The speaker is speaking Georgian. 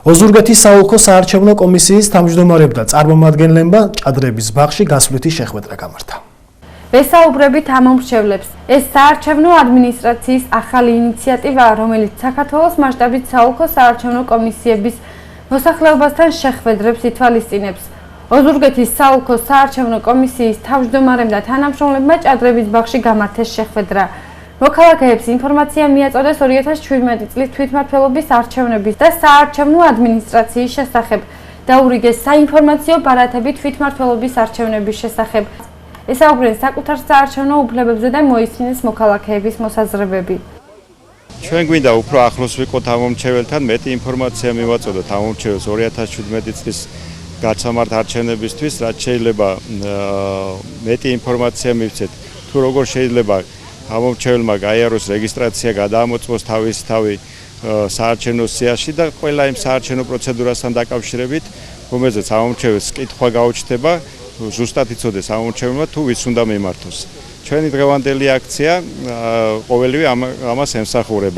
ოზურგეთის საოლქო საარჩევნო კომისიის თავმჯდომარემ და წარმომადგენლებმა ჭადრების ბაღში გასვლითი შეხვედრა გამართა. ვესაუბრებით ამ მომრჩევლებს. ეს საარჩევნო ადმინისტრაციის ახალი ინიციატივაა, რომელიც საქართველოს მასშტაბით საოლქო საარჩევნო კომისიების მოსახლეობასთან შეხვედრებს ითვალისწინებს. ოზურგეთის საოლქო საარჩევნო კომისიის თავმჯდომარემ და თანამშრომლებმა ჭადრების ბაღში გამართეს შეხვედრა. მოქალაქეებს ინფორმაცია მიაწოდეს 2017 წლის თვითმმართველობის არჩევნების და საარჩევნო ადმინისტრაციის შესახებ. დაურიგეს საინფორმაციო ბარათები თვითმმართველობის არჩევნების შესახებ. ესაუბრნენ საკუთარ საარჩევნო უფლებებზე და მოისმინეს მოქალაქეების მოსაზრებები. ჩვენ გვინდა უფრო ახლოს ვიყოთ ამ მომრჩეველთან, მეტი ინფორმაცია მივაწოდოთ ამ მომრჩეველს 2017 წლის გაცამართ არჩევნებისთვის, რაც შეიძლება მეტი ინფორმაცია მივცეთ, თუ როგორ შეიძლება ამ მომრჩეველმა გაიაროს რეგისტრაცია, გადაამოწმოს თავი საარჩევნო სიაში და ყველა იმ საარჩევნო პროცედურასთან დაკავშირებით, რომელზეც ამ მომრჩეველს კითხვა გაუჩნდება, ზუსტად იცოდეს ამ მომრჩეველმა თუ ვის უნდა მიმართოს. ჩვენი დღევანდელი აქცია ყოველივე ამას ემსახურება.